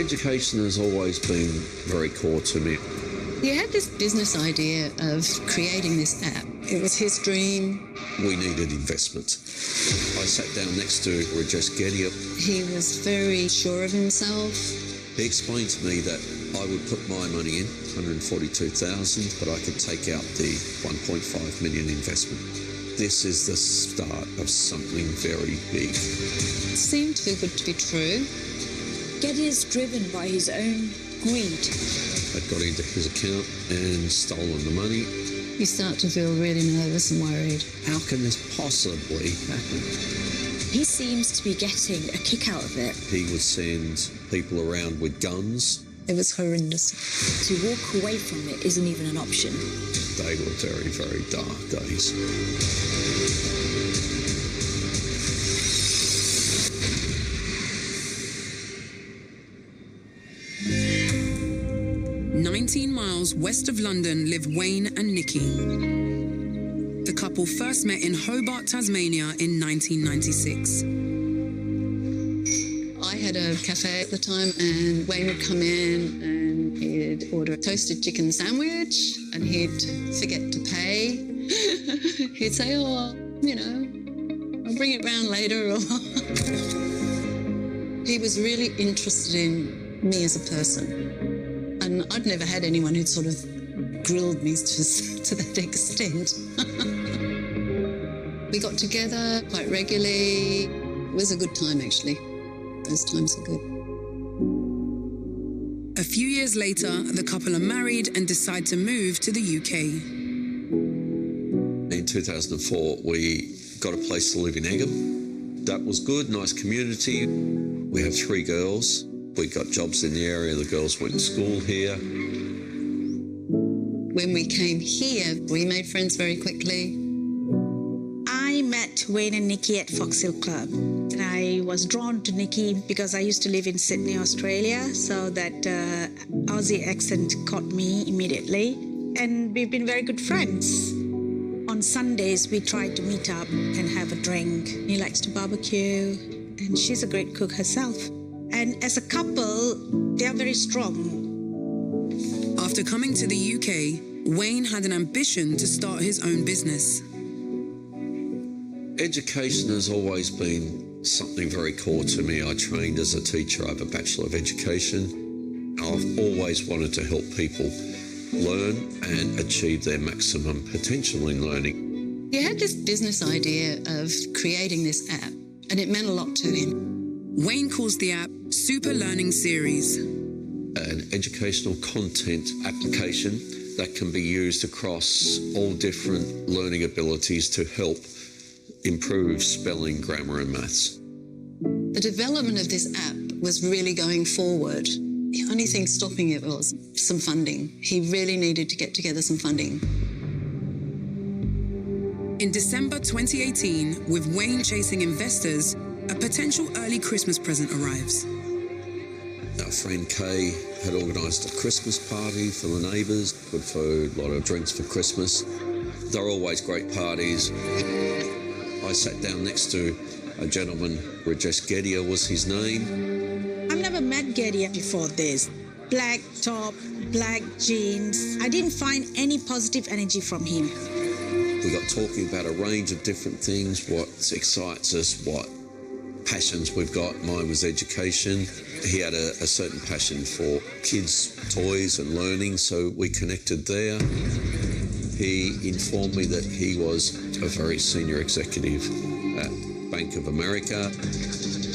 Education has always been very core to me. He had this business idea of creating this app. It was his dream. We needed investment. I sat down next to Rajesh Gedya. He was very sure of himself. He explained to me that I would put my money in, $142,000, but I could take out the $1.5 million investment. This is the start of something very big. It seemed too good to be true. Gedya is driven by his own greed. I got into his account and stolen the money. You start to feel really nervous and worried. How can this possibly happen? He seems to be getting a kick out of it. He would send people around with guns. It was horrendous. To walk away from it isn't even an option. They were very, very dark days. Miles west of London live Wayne and Nicky. The couple first met in Hobart, Tasmania in 1996. I had a cafe at the time and Wayne would come in and he'd order a toasted chicken sandwich and he'd forget to pay. He'd say, oh, you know, I'll bring it round later. He was really interested in me as a person. And I'd never had anyone who'd sort of grilled me to that extent. We got together quite regularly. It was a good time, actually. Those times are good. A few years later, the couple are married and decide to move to the UK. In 2004, we got a place to live in Egham. That was good, nice community. We have 3 girls. We got jobs in the area. The girls went to school here. When we came here, we made friends very quickly. I met Wayne and Nicky at Foxhill Club. And I was drawn to Nicky because I used to live in Sydney, Australia, so that Aussie accent caught me immediately. And we've been very good friends. On Sundays, we try to meet up and have a drink. He likes to barbecue, and she's a great cook herself. And as a couple, they are very strong. After coming to the UK, Wayne had an ambition to start his own business. Education has always been something very core to me. I trained as a teacher. I have a Bachelor of Education. I've always wanted to help people learn and achieve their maximum potential in learning. He had this business idea of creating this app, and it meant a lot to him. Wayne calls the app Super Learning Series. An educational content application that can be used across all different learning abilities to help improve spelling, grammar and maths. The development of this app was really going forward. The only thing stopping it was some funding. He really needed to get together some funding. In December 2018, with Wayne chasing investors, a potential early Christmas present arrives. Our friend Kay had organised a Christmas party for the neighbours, good food, a lot of drinks for Christmas. They're always great parties. I sat down next to a gentleman, Rajesh Gedya was his name. I've never met Gedya before this. Black top, black jeans. I didn't find any positive energy from him. We got talking about a range of different things, what excites us, what passions we've got. Mine was education. He had a certain passion for kids' toys and learning, so we connected there. He informed me that he was a very senior executive at Bank of America.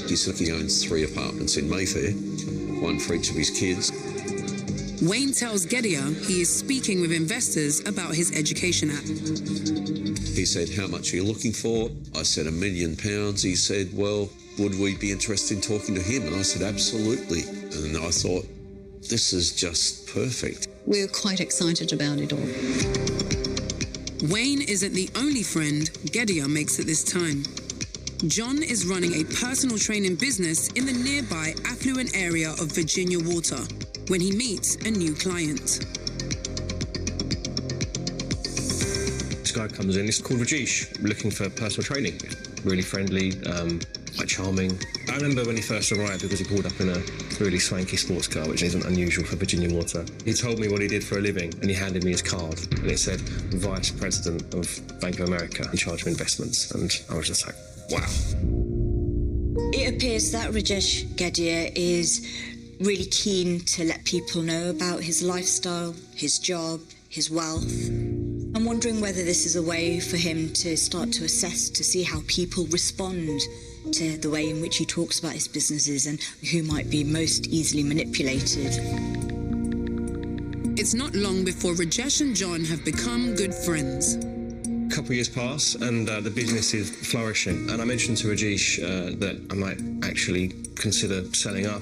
He said he owns 3 apartments in Mayfair, 1 for each of his kids. Wayne tells Gedya he is speaking with investors about his education app. He said, how much are you looking for? I said, £1 million. He said, well, would we be interested in talking to him? And I said, absolutely. And I thought, this is just perfect. We were quite excited about it all. Wayne isn't the only friend Gedya makes at this time. John is running a personal training business in the nearby affluent area of Virginia Water when he meets a new client. This guy comes in, he's called Rajesh, looking for personal training. Really friendly, quite charming. I remember when he first arrived, because he pulled up in a really swanky sports car, which isn't unusual for Virginia Water. He told me what he did for a living, and he handed me his card, and it said Vice President of Bank of America in charge of investments, and I was just like, wow. It appears that Rajesh Gedia is really keen to let people know about his lifestyle, his job, his wealth. I'm wondering whether this is a way for him to start to assess, to see how people respond to the way in which he talks about his businesses and who might be most easily manipulated. It's not long before Rajesh and John have become good friends. A couple of years pass and the business is flourishing. And I mentioned to Rajesh that I might actually consider selling up,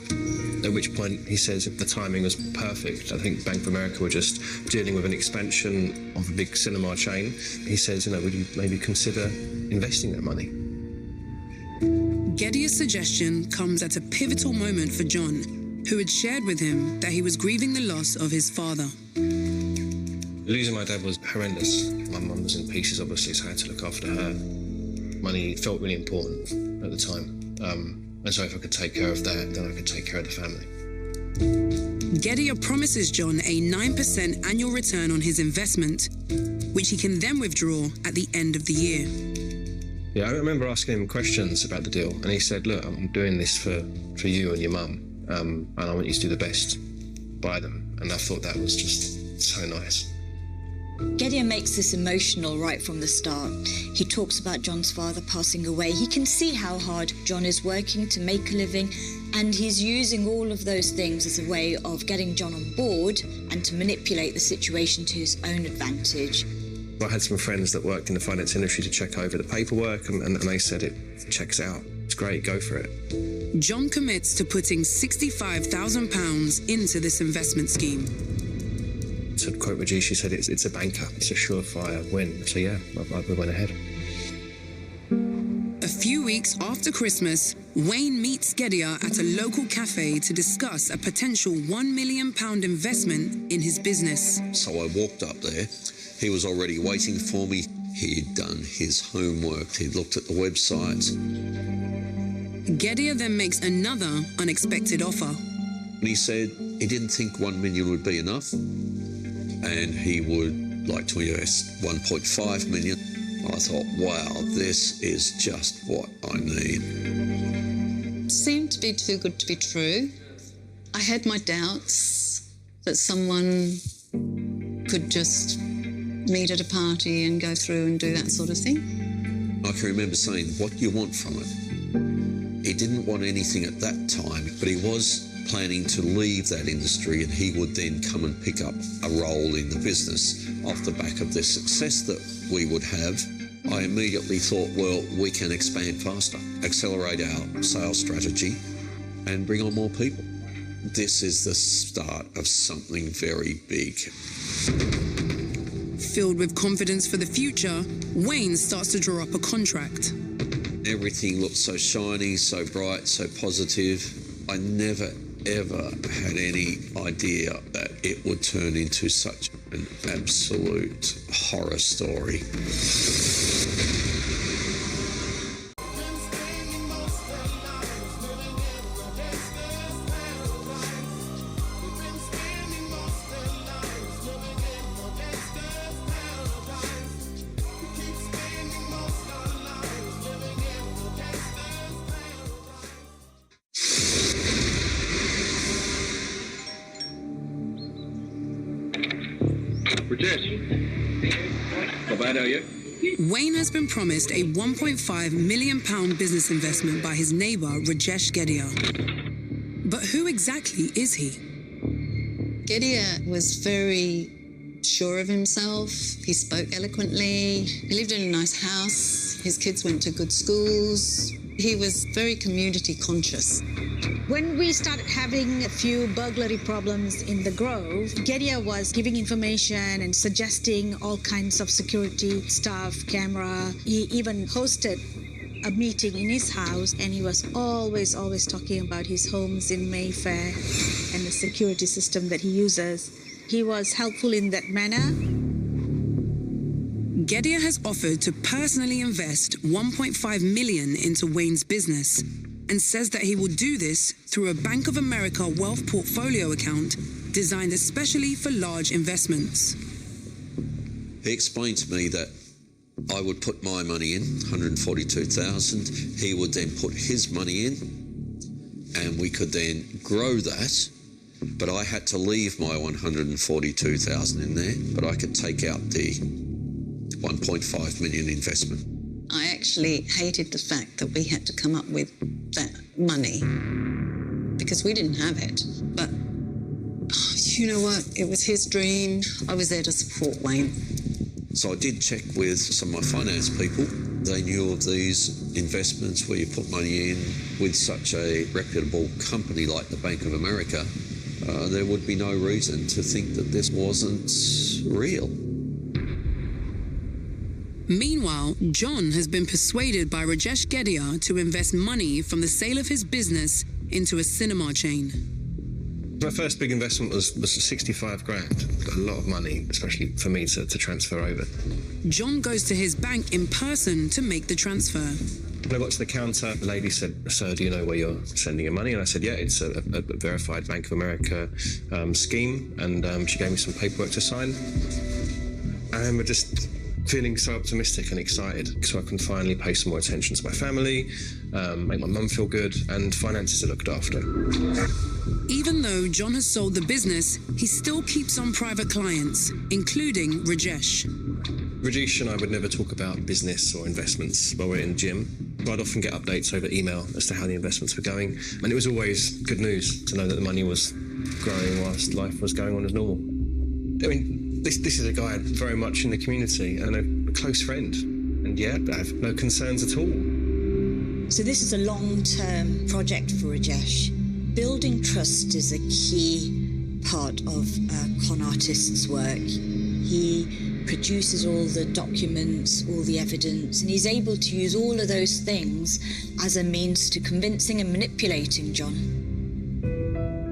at which point he says the timing was perfect. I think Bank of America were just dealing with an expansion of a big cinema chain. He says, would you maybe consider investing that money? Gedia's suggestion comes at a pivotal moment for John, who had shared with him that he was grieving the loss of his father. Losing my dad was horrendous. My mum was in pieces, obviously, so I had to look after her. Money felt really important at the time. And so if I could take care of that, then I could take care of the family. Gedia promises John a 9% annual return on his investment, which he can then withdraw at the end of the year. Yeah, I remember asking him questions about the deal, and he said, look, I'm doing this for you and your mum, and I want you to do the best by them. And I thought that was just so nice. Gedia makes this emotional right from the start. He talks about John's father passing away. He can see how hard John is working to make a living, and he's using all of those things as a way of getting John on board and to manipulate the situation to his own advantage. I had some friends that worked in the finance industry to check over the paperwork, and they said it checks out. It's great, go for it. John commits to putting £65,000 into this investment scheme. To quote Rajesh, she said, it's a banker, it's a surefire win. So yeah, I went ahead. A few weeks after Christmas, Wayne meets Gedia at a local cafe to discuss a potential £1 million investment in his business. So I walked up there. He was already waiting for me. He'd done his homework. He'd looked at the website. Gedia then makes another unexpected offer. And he said he didn't think 1 million would be enough, and he would like to invest 1.5 million. I thought, wow, this is just what I need. Seemed to be too good to be true. I had my doubts that someone could just meet at a party and go through and do that sort of thing. I can remember saying, what do you want from it? He didn't want anything at that time, but he was planning to leave that industry, and he would then come and pick up a role in the business off the back of the success that we would have. I immediately thought, well, we can expand faster, accelerate our sales strategy, and bring on more people. This is the start of something very big. Filled with confidence for the future, Wayne starts to draw up a contract. Everything looked so shiny, so bright, so positive. I never, ever had any idea that it would turn into such an absolute horror story. How bad are you? Wayne has been promised a £1.5 million business investment by his neighbour, Rajesh Gedia. But who exactly is he? Gedia was very sure of himself. He spoke eloquently. He lived in a nice house. His kids went to good schools. He was very community conscious. When we started having a few burglary problems in the Grove, Gedia was giving information and suggesting all kinds of security stuff, camera. He even hosted a meeting in his house, and he was always talking about his homes in Mayfair and the security system that he uses. He was helpful in that manner. Gedya has offered to personally invest $1.5 million into Wayne's business and says that he will do this through a Bank of America wealth portfolio account designed especially for large investments. He explained to me that I would put my money in, $142,000. He would then put his money in, and we could then grow that. But I had to leave my $142,000 in there, but I could take out the $1.5 million investment. I actually hated the fact that we had to come up with that money because we didn't have it. But you know what? It was his dream. I was there to support Wayne. So I did check with some of my finance people. They knew of these investments where you put money in with such a reputable company like the Bank of America. There would be no reason to think that this wasn't real. Meanwhile, John has been persuaded by Rajesh Gedya to invest money from the sale of his business into a cinema chain. My first big investment was 65 grand. A lot of money, especially for me to transfer over. John goes to his bank in person to make the transfer. When I got to the counter, the lady said, "Sir, do you know where you're sending your money?" And I said, "Yeah, it's a verified Bank of America scheme." And she gave me some paperwork to sign. I remember just feeling so optimistic and excited, so I can finally pay some more attention to my family, make my mum feel good, and finances are looked after. Even though John has sold the business, he still keeps on private clients, including Rajesh. Rajesh and I would never talk about business or investments while we're in the gym. I'd often get updates over email as to how the investments were going, and it was always good news to know that the money was growing whilst life was going on as normal. I mean, this is a guy very much in the community and a close friend, and yet I have no concerns at all. So this is a long-term project for Rajesh. Building trust is a key part of a con artist's work. He produces all the documents, all the evidence, and he's able to use all of those things as a means to convincing and manipulating John.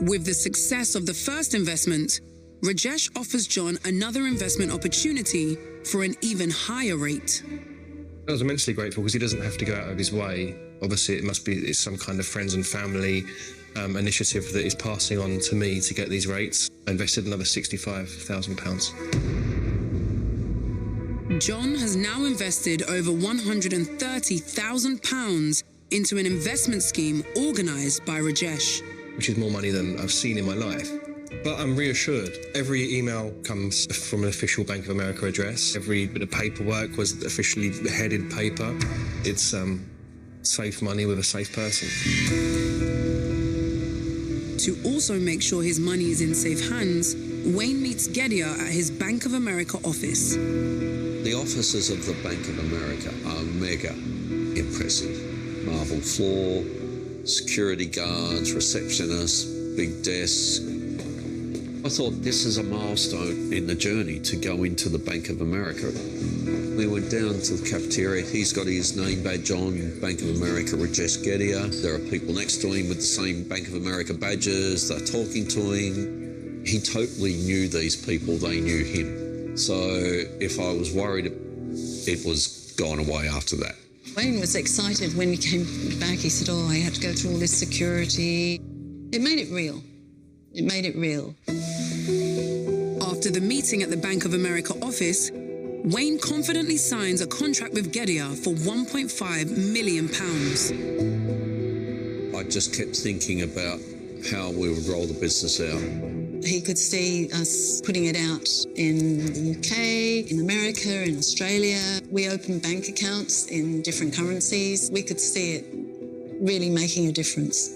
With the success of the first investment, Rajesh offers John another investment opportunity for an even higher rate. I was immensely grateful because he doesn't have to go out of his way. Obviously, it's some kind of friends and family initiative that is passing on to me to get these rates. I invested another £65,000. John has now invested over £130,000 into an investment scheme organised by Rajesh. Which is more money than I've seen in my life. But I'm reassured. Every email comes from an official Bank of America address. Every bit of paperwork was officially headed paper. It's safe money with a safe person. To also make sure his money is in safe hands, Wayne meets Gedya at his Bank of America office. The offices of the Bank of America are mega impressive. Marble floor, security guards, receptionists, big desks. I thought this is a milestone in the journey to go into the Bank of America. We went down to the cafeteria. He's got his name badge on, Bank of America, Rajesh Gedya. There are people next to him with the same Bank of America badges. They're talking to him. He totally knew these people. They knew him. So if I was worried, it was gone away after that. Wayne was excited when he came back. He said, "Oh, I had to go through all this security." It made it real. It made it real. After the meeting at the Bank of America office, Wayne confidently signs a contract with Gedya for £1.5 million. I just kept thinking about how we would roll the business out. He could see us putting it out in the UK, in America, in Australia. We opened bank accounts in different currencies. We could see it really making a difference.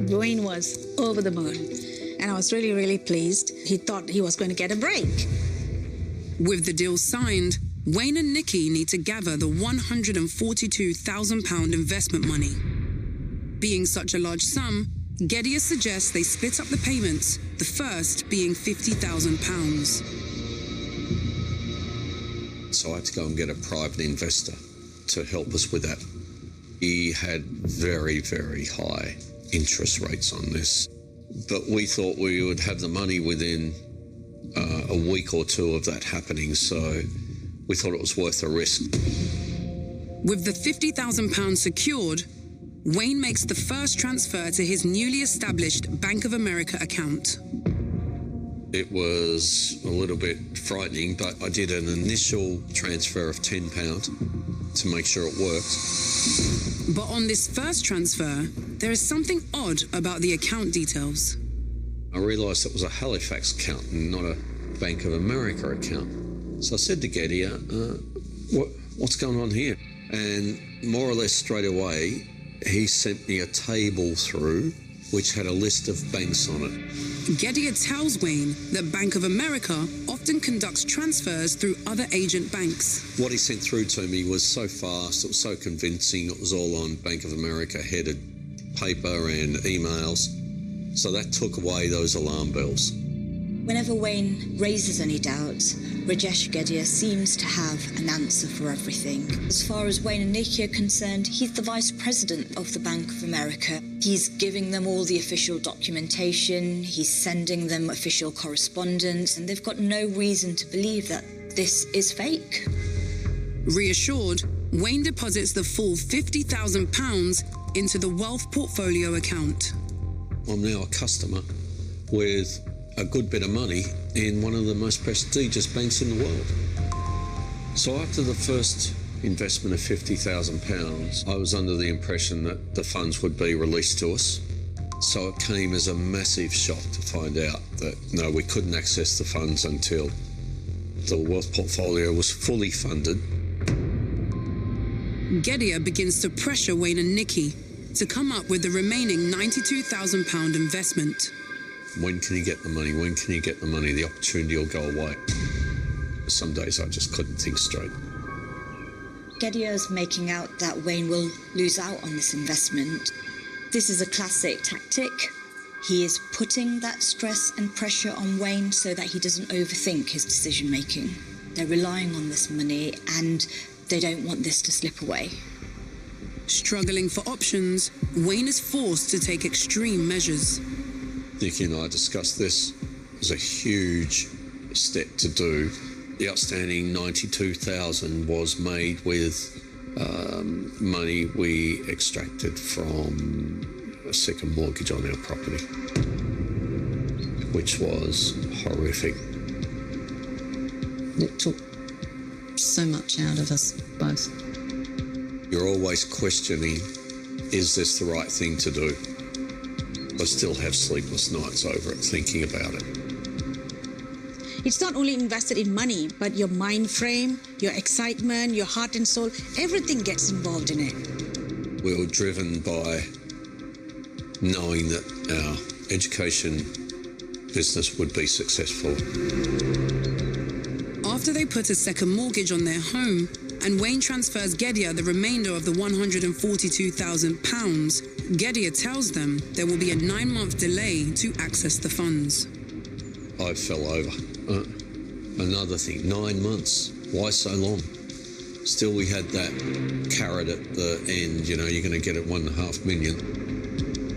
Wayne was over the moon, and I was really, really pleased. He thought he was going to get a break. With the deal signed, Wayne and Nicky need to gather the £142,000 investment money. Being such a large sum, Gedya suggests they split up the payments, the first being £50,000. So I had to go and get a private investor to help us with that. He had very, very high interest rates on this, but we thought we would have the money within a week or two of that happening. So we thought it was worth the risk. With the £50,000 secured, Wayne makes the first transfer to his newly established Bank of America account. It was a little bit frightening, but I did an initial transfer of £10 to make sure it worked. But on this first transfer, there is something odd about the account details. I realised it was a Halifax account and not a Bank of America account. So I said to Getty, what's going on here? And more or less straight away, he sent me a table through which had a list of banks on it. Getty tells Wayne that Bank of America often conducts transfers through other agent banks. What he sent through to me was so fast, it was so convincing, it was all on Bank of America headed paper and emails. So that took away those alarm bells. Whenever Wayne raises any doubts, Rajesh Gedia seems to have an answer for everything. As far as Wayne and Nicky are concerned, he's the vice president of the Bank of America. He's giving them all the official documentation, he's sending them official correspondence, and they've got no reason to believe that this is fake. Reassured, Wayne deposits the full £50,000 into the wealth portfolio account. I'm now a customer with a good bit of money in one of the most prestigious banks in the world. So after the first investment of £50,000, I was under the impression that the funds would be released to us. So it came as a massive shock to find out that, no, we couldn't access the funds until the wealth portfolio was fully funded. Gedia begins to pressure Wayne and Nicky to come up with the remaining £92,000 investment. When can you get the money? When can you get the money? The opportunity will go away. Some days I just couldn't think straight. Gedia's making out that Wayne will lose out on this investment. This is a classic tactic. He is putting that stress and pressure on Wayne so that he doesn't overthink his decision-making. They're relying on this money and they don't want this to slip away. Struggling for options, Wayne is forced to take extreme measures. Nicky and I discussed this. It was a huge step to do. The outstanding $92,000 was made with money we extracted from a second mortgage on our property, which was horrific. It took so much out of us both. You're always questioning, is this the right thing to do? I still have sleepless nights over it, thinking about it. It's not only invested in money, but your mind frame, your excitement, your heart and soul, everything gets involved in it. We were driven by knowing that our education business would be successful. After they put a second mortgage on their home, and Wayne transfers Gedia the remainder of the £142,000, Gedia tells them there will be a 9-month delay to access the funds. I fell over. Another thing, 9 months. Why so long? Still, we had that carrot at the end, you know, you're going to get it $1.5 million.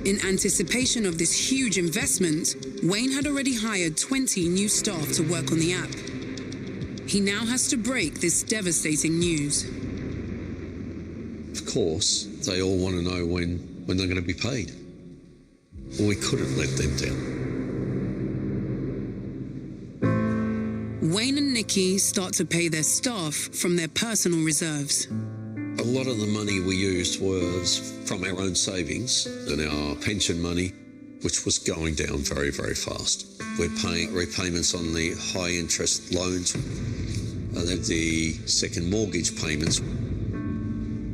In anticipation of this huge investment, Wayne had already hired 20 new staff to work on the app. He now has to break this devastating news. Of course, they all want to know when they're going to be paid. We couldn't let them down. Wayne and Nicky start to pay their staff from their personal reserves. A lot of the money we used was from our own savings and our pension money, which was going down very, very fast. We're paying repayments on the high-interest loans, the second mortgage payments.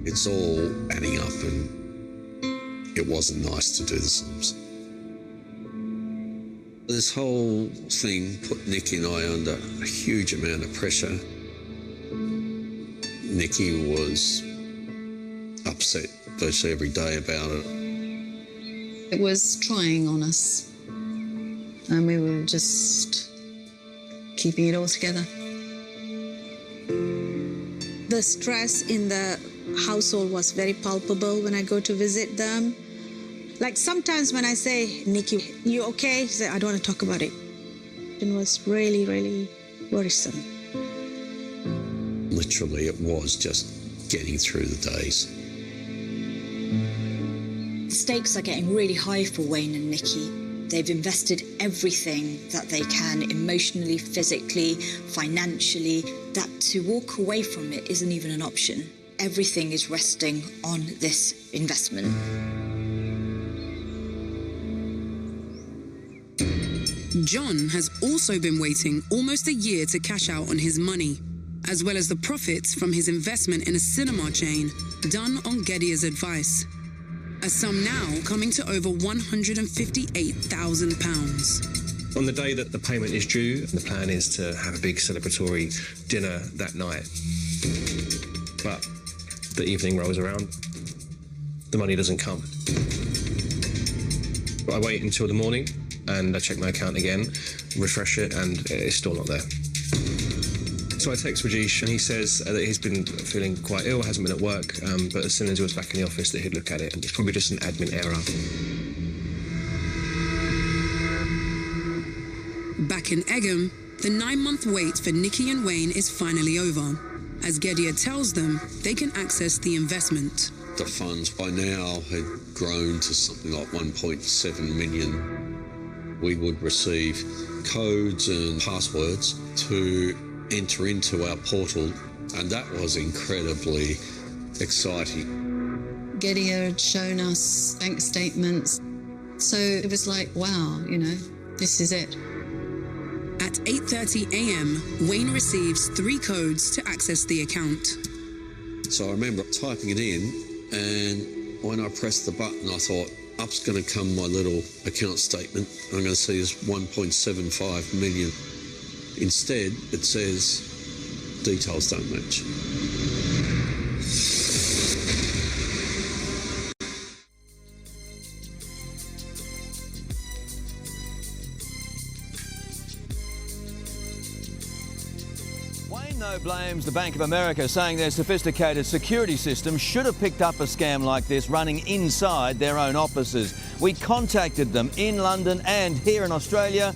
It's all adding up, and it wasn't nice to do the sums. This whole thing put Nicky and I under a huge amount of pressure. Nicky was upset virtually every day about it. It was trying on us, and we were just keeping it all together. The stress in the household was very palpable when I go to visit them. Like sometimes when I say, Nicky, you okay? He said, I don't want to talk about it. It was really, really worrisome. literally it was just getting through the days. The stakes are getting really high for Wayne and Nicky. They've invested everything that they can, emotionally, physically, financially, that to walk away from it isn't even an option. Everything is resting on this investment. John has also been waiting almost a year to cash out on his money, as well as the profits from his investment in a cinema chain done on Gedier's advice. A sum now coming to over £158,000. On the day that the payment is due, the plan is to have a big celebratory dinner that night. But the evening rolls around, the money doesn't come. I wait until the morning and I check my account again, refresh it, and it's still not there. So I text Rajesh and he says that he's been feeling quite ill, hasn't been at work, but as soon as he was back in the office that he'd look at it, and it's probably just an admin error. Back in Egham, the 9-month wait for Nicky and Wayne is finally over, as Gedier tells them they can access the investment. The funds by now had grown to something like 1.7 million. We would receive codes and passwords to enter into our portal, and that was incredibly exciting. Gedier had shown us bank statements, so it was like, wow, you know, this is it. At 8:30 a.m, Wayne receives 3 codes to access the account. So I remember typing it in, and when I pressed the button, I thought, up's going to come my little account statement. I'm going to see this 1.75 million. Instead, it says details don't match. Wayne, though, blames the Bank of America, saying their sophisticated security system should have picked up a scam like this running inside their own offices. We contacted them in London and here in Australia.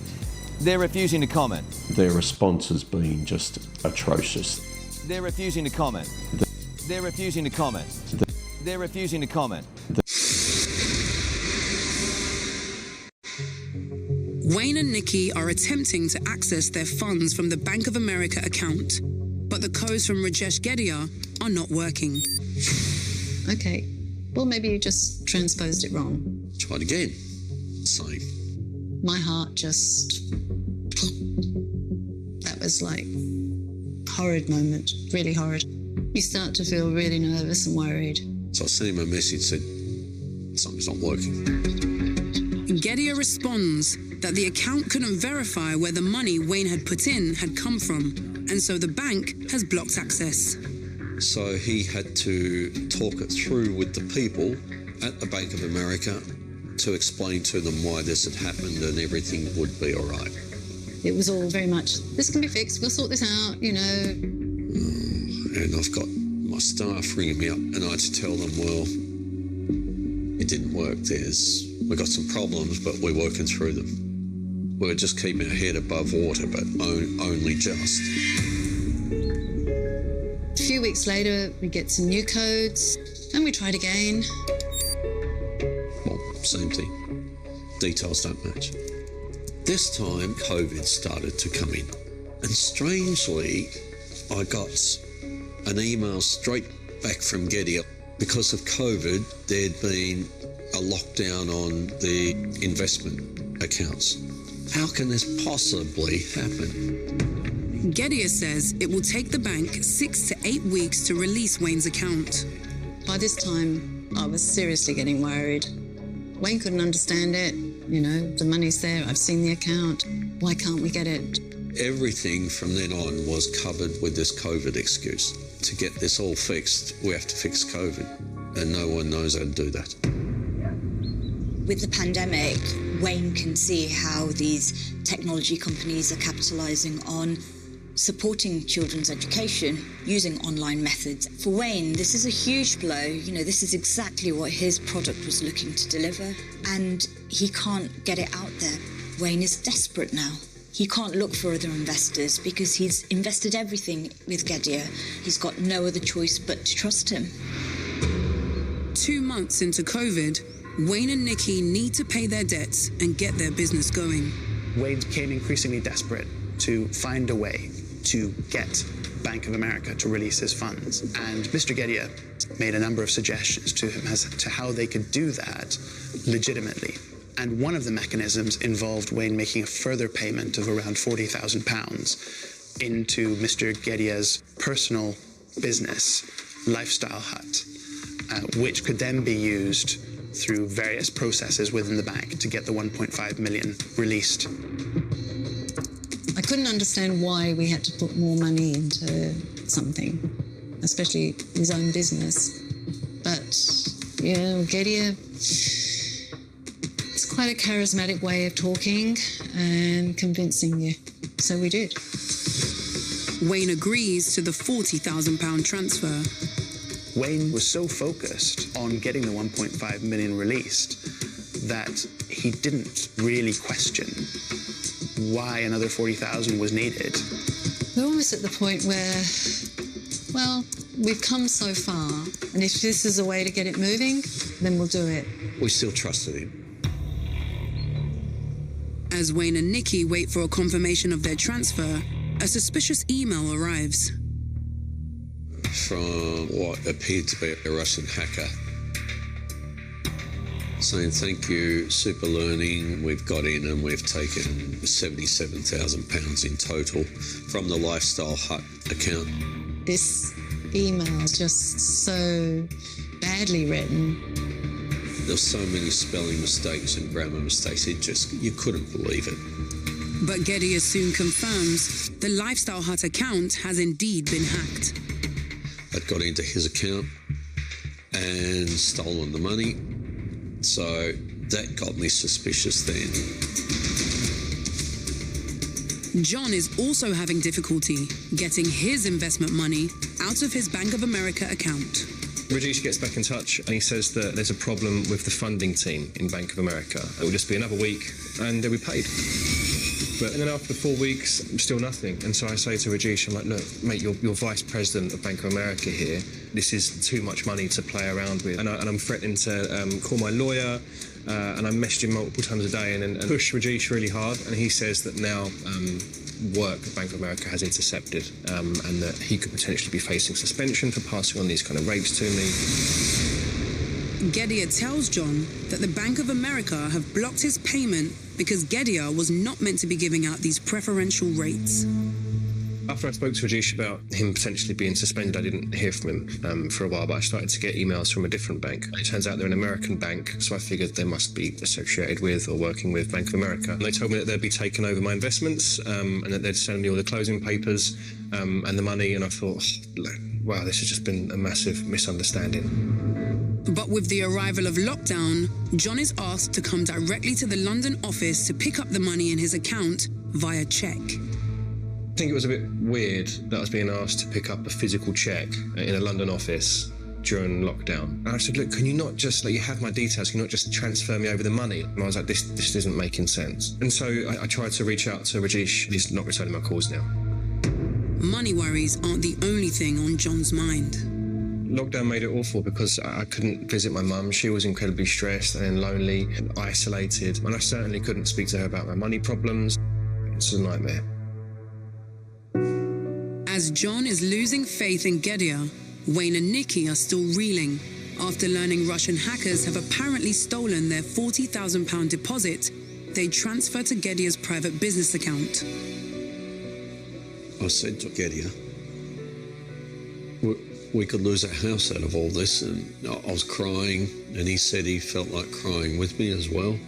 They're refusing to comment. Their response has been just atrocious. They're refusing to comment. They're refusing to comment. They're refusing to comment. Wayne and Nicky are attempting to access their funds from the Bank of America account, but the codes from Rajesh Gedier are not working. Okay, well, maybe you just transposed it wrong. Tried again. Same. My heart just... That was like horrid moment, really horrid. You start to feel really nervous and worried. So I sent him a message, said, something's not working. Gedier responds that the account couldn't verify where the money Wayne had put in had come from, and so the bank has blocked access. So he had to talk it through with the people at the Bank of America to explain to them why this had happened and everything would be all right. It was all very much, this can be fixed, we'll sort this out, you know. And I've got my staff ringing me up and I had to tell them, well, it didn't work. We've got some problems, but we're working through them. We're just keeping our head above water, but only just. A few weeks later, we get some new codes and we tried again. Well, same thing. Details don't match. This time, COVID started to come in. And strangely, I got an email straight back from Gedier. Because of COVID, there'd been a lockdown on the investment accounts. How can this possibly happen? Gedier says it will take the bank 6 to 8 weeks to release Wayne's account. By this time, I was seriously getting worried. Wayne couldn't understand it. You know, the money's there, I've seen the account. Why can't we get it? Everything from then on was covered with this COVID excuse. To get this all fixed, we have to fix COVID. And no one knows how to do that. With the pandemic, Wayne can see how these technology companies are capitalising on supporting children's education using online methods. For Wayne, this is a huge blow. You know, this is exactly what his product was looking to deliver, and he can't get it out there. Wayne is desperate now. He can't look for other investors because he's invested everything with Gedia. He's got no other choice but to trust him. 2 months into COVID, Wayne and Nicky need to pay their debts and get their business going. Wayne became increasingly desperate to find a way to get Bank of America to release his funds. And Mr. Gedia made a number of suggestions to him as to how they could do that legitimately. And one of the mechanisms involved Wayne making a further payment of around £40,000 into Mr. Gedia's personal business, Lifestyle Hut, which could then be used through various processes within the bank to get the 1.5 million released. I couldn't understand why we had to put more money into something, especially his own business. But, yeah, Gedia, it's quite a charismatic way of talking and convincing you. So we did. Wayne agrees to the £40,000 transfer. Wayne was so focused on getting the 1.5 million released that he didn't really question why another 40,000 was needed. We're almost at the point where, well, we've come so far, and if this is a way to get it moving, then we'll do it. We still trusted him. As Wayne and Nicky wait for a confirmation of their transfer, a suspicious email arrives. From what appeared to be a Russian hacker, saying thank you, super learning, we've got in and we've taken £77,000 in total from the Lifestyle Hut account. This email is just so badly written. There's so many spelling mistakes and grammar mistakes, you couldn't believe it. But Gedia soon confirms the Lifestyle Hut account has indeed been hacked. I'd got into his account and stolen the money, so that got me suspicious then. John is also having difficulty getting his investment money out of his Bank of America account. Rajesh gets back in touch and he says that there's a problem with the funding team in Bank of America. It will just be another week and they'll be paid. But then after 4 weeks, still nothing. And so I say to Rajesh, I'm like, look, mate, you're vice president of Bank of America here. This is too much money to play around with. And I'm threatening to call my lawyer. And I messaged him multiple times a day and push Rajesh really hard. And he says that now work at Bank of America has intercepted and that he could potentially be facing suspension for passing on these kind of rates to me. Gedia tells John that the Bank of America have blocked his payment because Gedia was not meant to be giving out these preferential rates. After I spoke to Rajesh about him potentially being suspended, I didn't hear from him for a while, but I started to get emails from a different bank. It turns out they're an American bank, so I figured they must be associated with or working with Bank of America. And they told me that they'd be taking over my investments and that they'd send me all the closing papers and the money, and I thought, wow, this has just been a massive misunderstanding. But with the arrival of lockdown, John is asked to come directly to the London office to pick up the money in his account via cheque. I think it was a bit weird that I was being asked to pick up a physical cheque in a London office during lockdown. And I said, look, can you not just, you have my details, can you not just transfer me over the money? And I was like, this isn't making sense. And so I tried to reach out to Rajesh. He's not returning my calls now. Money worries aren't the only thing on John's mind. Lockdown made it awful because I couldn't visit my mum. She was incredibly stressed and lonely and isolated. And I certainly couldn't speak to her about my money problems. It's a nightmare. As John is losing faith in Gedia, Wayne and Nicky are still reeling after learning Russian hackers have apparently stolen their £40,000 deposit they transferred to Gedia's private business account. I said to Gedia, we could lose our house out of all this, and I was crying, and he said he felt like crying with me as well.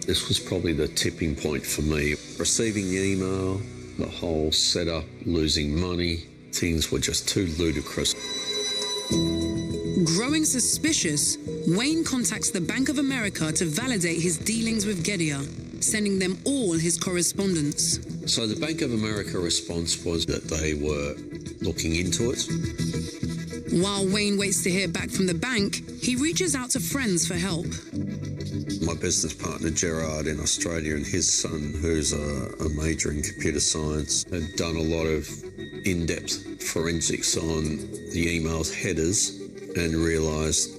This was probably the tipping point for me. Receiving the email, the whole setup, losing money, things were just too ludicrous. Growing suspicious, Wayne contacts the Bank of America to validate his dealings with Gedia, sending them all his correspondence. So the Bank of America response was that they were looking into it. While Wayne waits to hear back from the bank, he reaches out to friends for help. My business partner Gerard in Australia and his son, who's a major in computer science, had done a lot of in-depth forensics on the emails headers and realised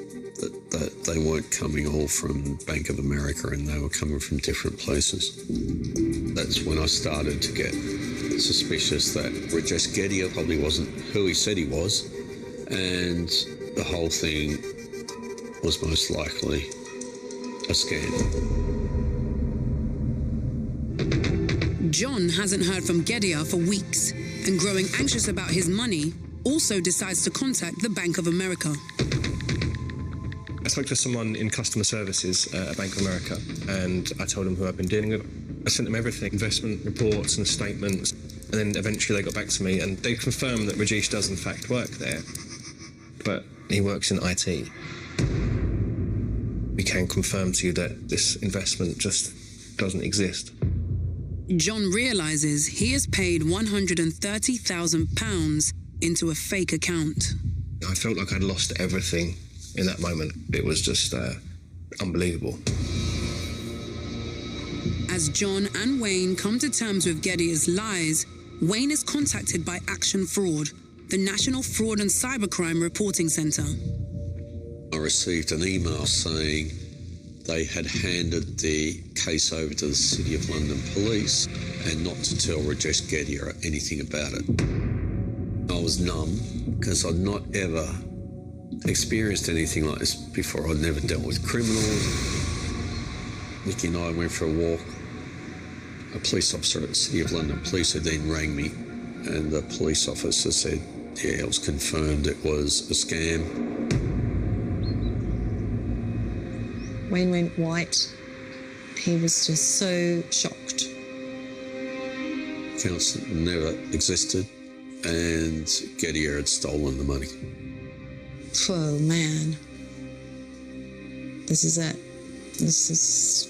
that they weren't coming all from Bank of America and they were coming from different places. That's when I started to get suspicious that Rajesh Gedya probably wasn't who he said he was, and the whole thing was most likely a scam. John hasn't heard from Gedya for weeks, and growing anxious about his money, also decides to contact the Bank of America. I spoke to someone in customer services at Bank of America, and I told them who I've been dealing with. I sent them everything, investment reports and statements, and then eventually they got back to me and they confirmed that Rajesh does in fact work there, but he works in IT. We can confirm to you that this investment just doesn't exist. John realises he has paid £130,000 into a fake account. I felt like I'd lost everything in that moment. It was just unbelievable. As John and Wayne come to terms with Gedya's lies, Wayne is contacted by Action Fraud, the National Fraud and Cybercrime Reporting Centre. I received an email saying they had handed the case over to the City of London Police and not to tell Rajesh Gedya anything about it. I was numb because I'd not ever experienced anything like this before. I'd never dealt with criminals. Nicky and I went for a walk. A police officer at the City of London Police had then rang me, and the police officer said, yeah, it was confirmed it was a scam. Wayne went white. He was just so shocked. Accounts that never existed, and Gedya had stolen the money. Oh, man. This is it. This is...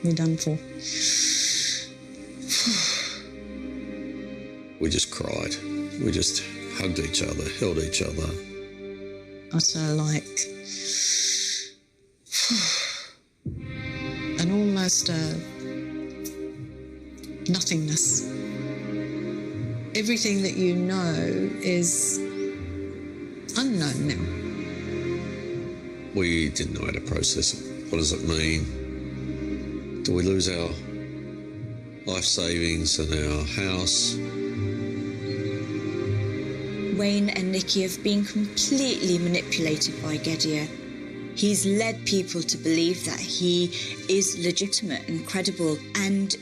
we're done for. We just cried. We just hugged each other, held each other. Utter, like... and almost nothingness. Everything that you know is unknown now. We didn't know how to process it. What does it mean? Do we lose our life savings and our house? Wayne and Nicky have been completely manipulated by Gedya. He's led people to believe that he is legitimate and credible, and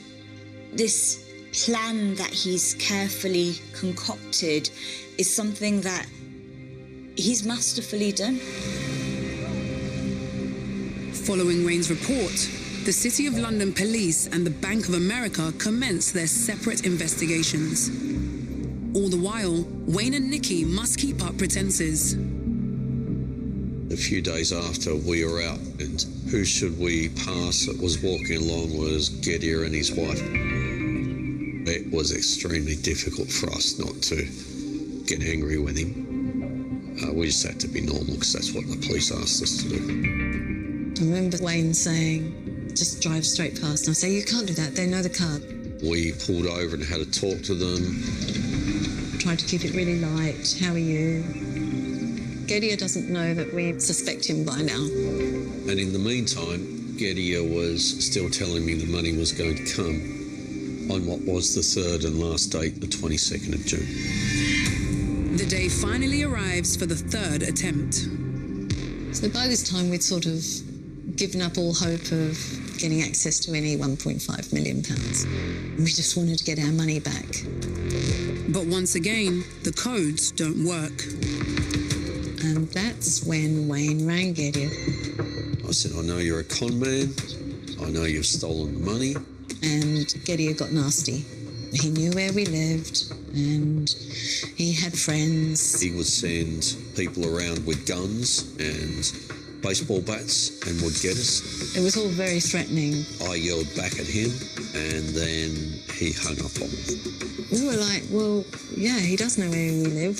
this plan that he's carefully concocted is something that he's masterfully done. Following Wayne's report, the City of London Police and the Bank of America commence their separate investigations. All the while, Wayne and Nicky must keep up pretenses. A few days after we were out, and who should we pass that was walking along was Gedya and his wife. It was extremely difficult for us not to get angry with him. We just had to be normal because that's what the police asked us to do. I remember Wayne saying, just drive straight past. And I say, you can't do that, they know the car. We pulled over and had a talk to them. Tried to keep it really light. How are you? Gedya doesn't know that we suspect him by now. And in the meantime, Gedya was still telling me the money was going to come on what was the third and last date, the 22nd of June. The day finally arrives for the third attempt. So by this time, we'd sort of given up all hope of getting access to any £1.5 million. We just wanted to get our money back. But once again, the codes don't work. And that's when Wayne rang Gedya. I said, I know you're a con man. I know you've stolen the money. And Gedya got nasty. He knew where we lived and he had friends. He would send people around with guns and baseball bats and would get us. It was all very threatening. I yelled back at him and then he hung up on me. We were like, well, yeah, he does know where we live.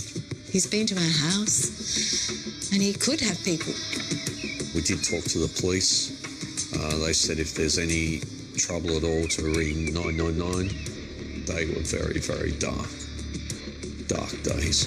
He's been to our house and he could have people. We did talk to the police. They said if there's any trouble at all to ring 999. They were very, very dark days.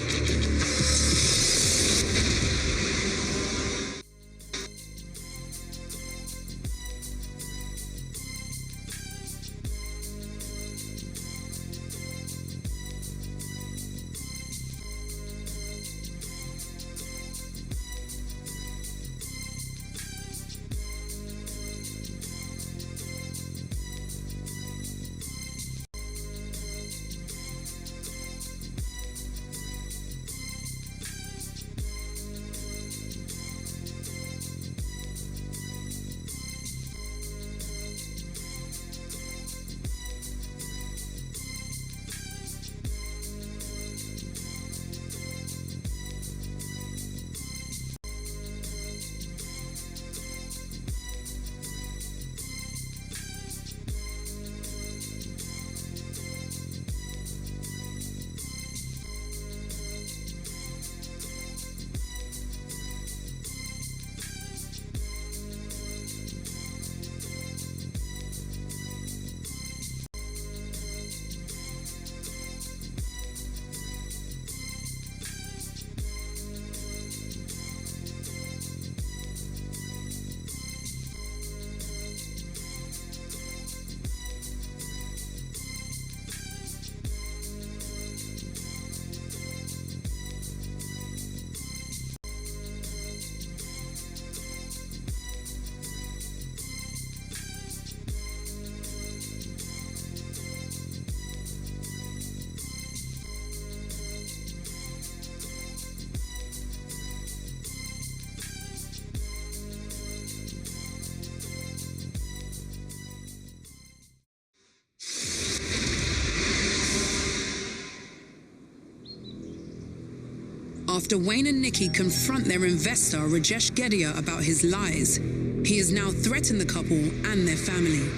After Wayne and Nicky confront their investor, Rajesh Gedya, about his lies, he has now threatened the couple and their family.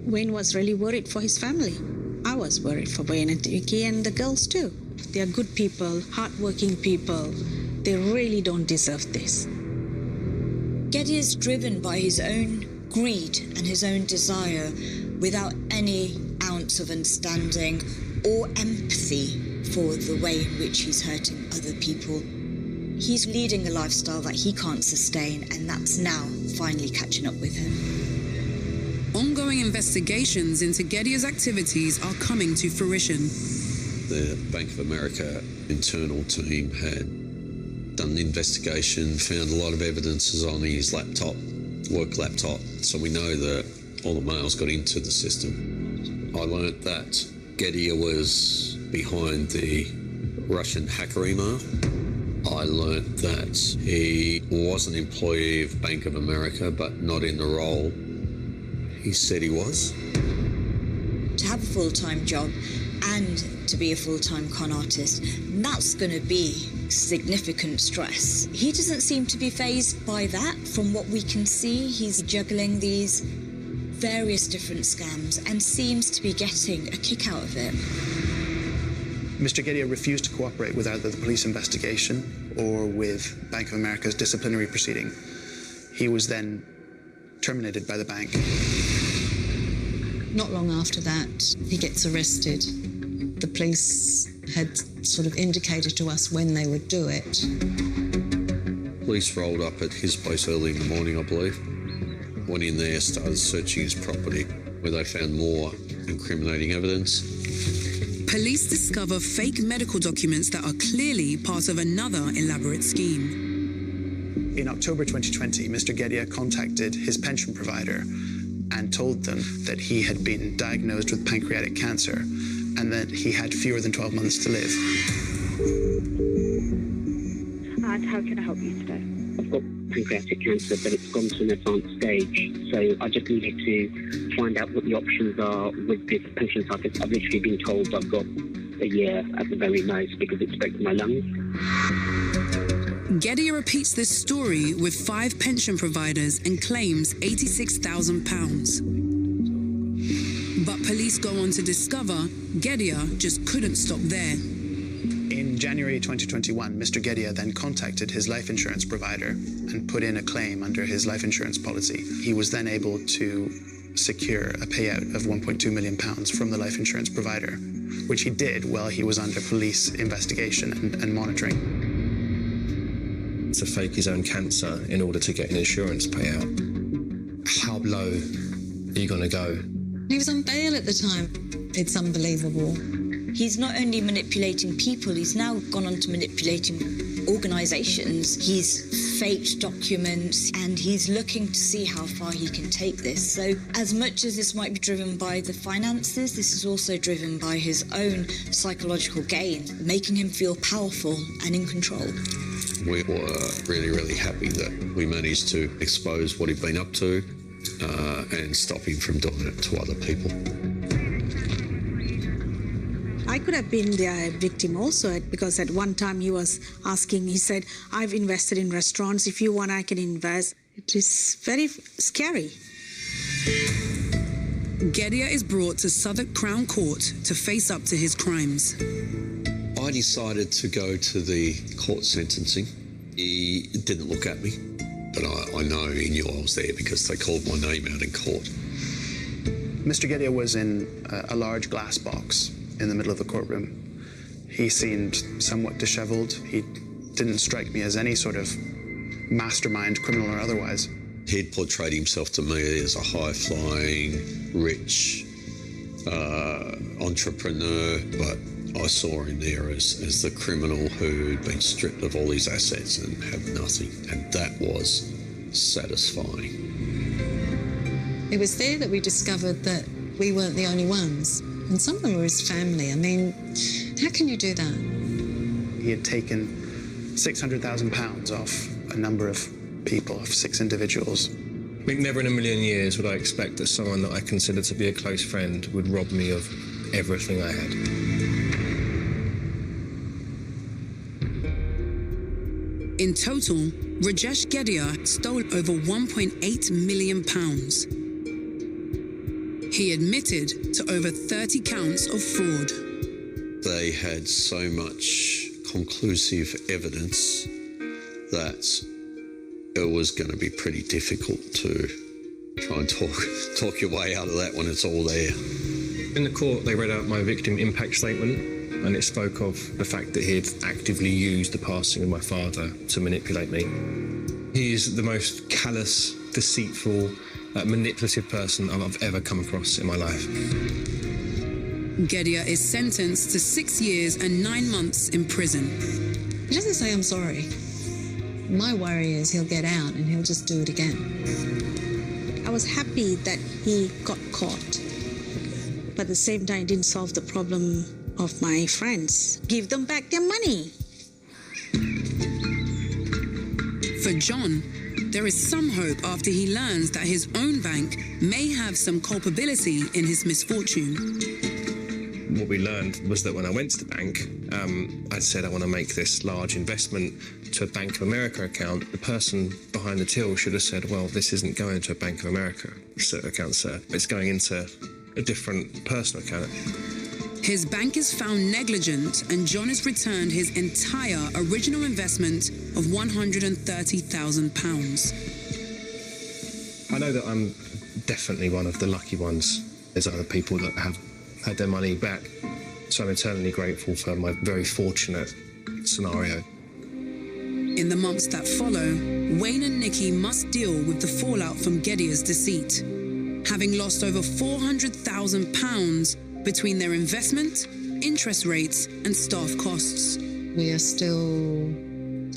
Wayne was really worried for his family. I was worried for Wayne and Nicky and the girls too. They are good people, hardworking people. They really don't deserve this. Gedya is driven by his own greed and his own desire without any ounce of understanding or empathy for the way in which he's hurting other people. He's leading a lifestyle that he can't sustain, and that's now finally catching up with him. Ongoing investigations into Gedya's activities are coming to fruition. The Bank of America internal team had done an investigation, found a lot of evidences on his laptop, work laptop, so we know that all the mails got into the system. I learnt that Gedya was behind the Russian hacker email. I learnt that he was an employee of Bank of America, but not in the role he said he was. To have a full-time job and to be a full-time con artist, that's going to be significant stress. He doesn't seem to be fazed by that. From what we can see, he's juggling these various different scams and seems to be getting a kick out of it. Mr. Gedya refused to cooperate with either the police investigation or with Bank of America's disciplinary proceeding. He was then terminated by the bank. Not long after that, he gets arrested. The police had sort of indicated to us when they would do it. Police rolled up at his place early in the morning, I believe. Went in there, started searching his property, where they found more incriminating evidence. Police discover fake medical documents that are clearly part of another elaborate scheme. In October 2020, Mr. Gedya contacted his pension provider and told them that he had been diagnosed with pancreatic cancer and that he had fewer than 12 months to live. And how can I help you today? I've got pancreatic cancer, but it's gone to an advanced stage. So I just needed to find out what the options are with this pension cycle. I've literally been told I've got a year at the very most because it's broken my lungs. Gedya repeats this story with 5 pension providers and claims £86,000. But police go on to discover Gedya just couldn't stop there. In January 2021, Mr. Gedia then contacted his life insurance provider and put in a claim under his life insurance policy. He was then able to secure a payout of £1.2 million from the life insurance provider, which he did while he was under police investigation and monitoring. To fake his own cancer in order to get an insurance payout. How low are you going to go? He was on bail at the time. It's unbelievable. He's not only manipulating people, he's now gone on to manipulating organisations. He's faked documents and he's looking to see how far he can take this. So as much as this might be driven by the finances, this is also driven by his own psychological gain, making him feel powerful and in control. We were really, really happy that we managed to expose what he'd been up to and stop him from doing it to other people. I could have been the victim also, because at one time he was asking, he said, I've invested in restaurants, if you want I can invest. It is very scary. Gedia is brought to Southwark Crown Court to face up to his crimes. I decided to go to the court sentencing. He didn't look at me, but I know he knew I was there because they called my name out in court. Mr. Gedia was in a large glass box in the middle of the courtroom. He seemed somewhat dishevelled. He didn't strike me as any sort of mastermind, criminal or otherwise. He'd portrayed himself to me as a high-flying, rich entrepreneur, but I saw him there as the criminal who'd been stripped of all his assets and had nothing, and that was satisfying. It was there that we discovered that we weren't the only ones, and some of them were his family. I mean, how can you do that? He had taken £600,000 off a number of people, of 6 individuals. I mean, never in a million years would I expect that someone that I consider to be a close friend would rob me of everything I had. In total, Rajesh Gedia stole over £1.8 million. He admitted to over 30 counts of fraud. They had so much conclusive evidence that it was going to be pretty difficult to try and talk your way out of that when it's all there. In the court, they read out my victim impact statement, and it spoke of the fact that he had actively used the passing of my father to manipulate me. He is the most callous, deceitful, manipulative person I've ever come across in my life. Gedia is sentenced to 6 years and 9 months in prison. He doesn't say, I'm sorry. My worry is he'll get out and he'll just do it again. I was happy that he got caught, but at the same time, it didn't solve the problem of my friends. Give them back their money. For John, there is some hope after he learns that his own bank may have some culpability in his misfortune. What we learned was that when I went to the bank, I said I want to make this large investment to a Bank of America account. The person behind the till should have said, well, this isn't going to a Bank of America account, sir. It's going into a different personal account. His bank is found negligent and John is returned his entire original investment of £130,000. I know that I'm definitely one of the lucky ones. There's other people that have had their money back, so I'm eternally grateful for my very fortunate scenario. In the months that follow, Wayne and Nicky must deal with the fallout from Gedia's deceit, having lost over £400,000 between their investment, interest rates and staff costs. We are still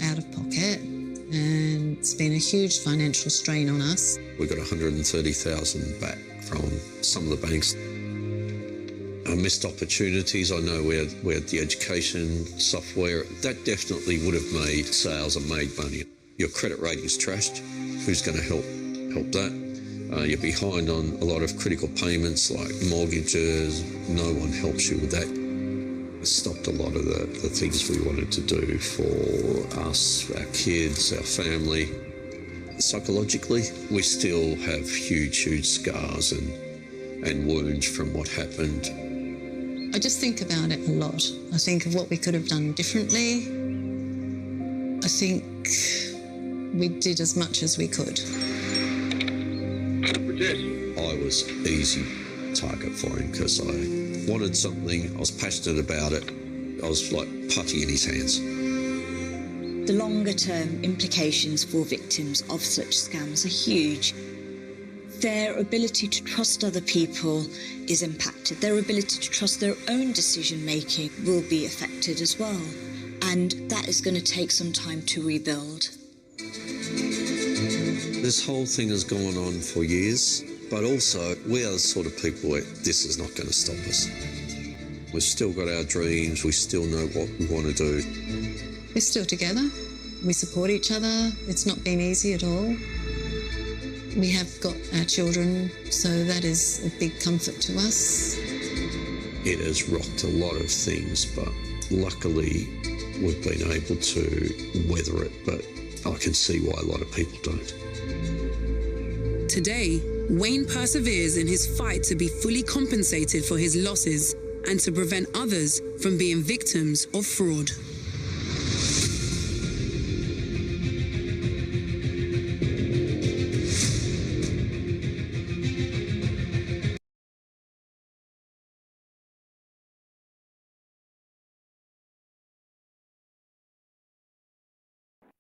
out of pocket and it's been a huge financial strain on us. We got $130,000 back from some of the banks. Missed opportunities. I know we had the education software. That definitely would have made sales and made money. Your credit rating's trashed. Who's going to help that? You're behind on a lot of critical payments like mortgages. No one helps you with that. It stopped a lot of the things we wanted to do for us, our kids, our family. Psychologically, we still have huge scars and wounds from what happened. I just think about it a lot. I think of what we could have done differently. I think we did as much as we could. I was easy target for him because I wanted something, I was passionate about it. I was like putty in his hands. The longer-term implications for victims of such scams are huge. Their ability to trust other people is impacted. Their ability to trust their own decision-making will be affected as well. And that is going to take some time to rebuild. This whole thing has gone on for years, but also we are the sort of people where this is not going to stop us. We've still got our dreams, we still know what we want to do. We're still together. We support each other. It's not been easy at all. We have got our children, so that is a big comfort to us. It has rocked a lot of things, but luckily we've been able to weather it, but I can see why a lot of people don't. Today, Wayne perseveres in his fight to be fully compensated for his losses and to prevent others from being victims of fraud.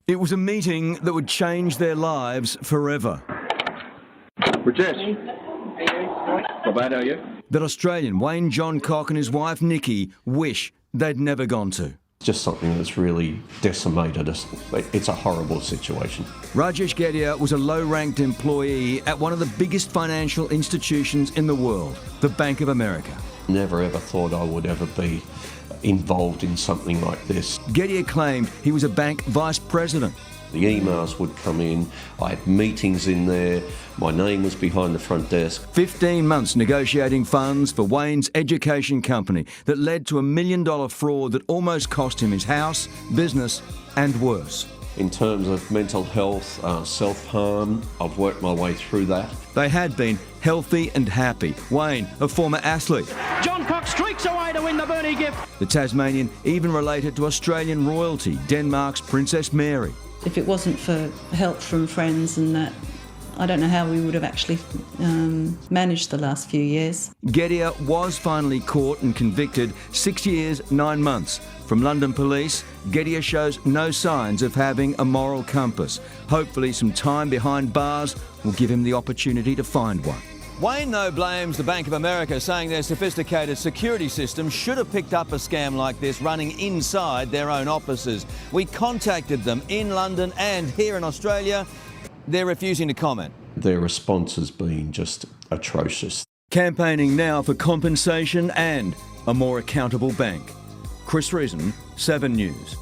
It was a meeting that would change their lives forever. Rajesh. Not bad, how are you? That Australian Wayne Johncock and his wife Nicky wish they'd never gone to. Just something that's really decimated us. It's a horrible situation. Rajesh Gedia was a low-ranked employee at one of the biggest financial institutions in the world, the Bank of America. Never ever thought I would ever be involved in something like this. Gedia claimed he was a bank vice president. The emails would come in, I had meetings in there, my name was behind the front desk. 15 months negotiating funds for Wayne's education company that led to $1 million fraud that almost cost him his house, business and worse. In terms of mental health, self-harm, I've worked my way through that. They had been healthy and happy. Wayne, a former athlete. Johncock streaks away to win the Bernie gift. The Tasmanian even related to Australian royalty, Denmark's Princess Mary. If it wasn't for help from friends and that, I don't know how we would have actually managed the last few years. Gedia was finally caught and convicted 6 years, 9 months. From London police, Gedia shows no signs of having a moral compass. Hopefully some time behind bars will give him the opportunity to find one. Wayne, though, blames the Bank of America, saying their sophisticated security system should have picked up a scam like this running inside their own offices. We contacted them in London and here in Australia. They're refusing to comment. Their response has been just atrocious. Campaigning now for compensation and a more accountable bank. Chris Reason, 7 News.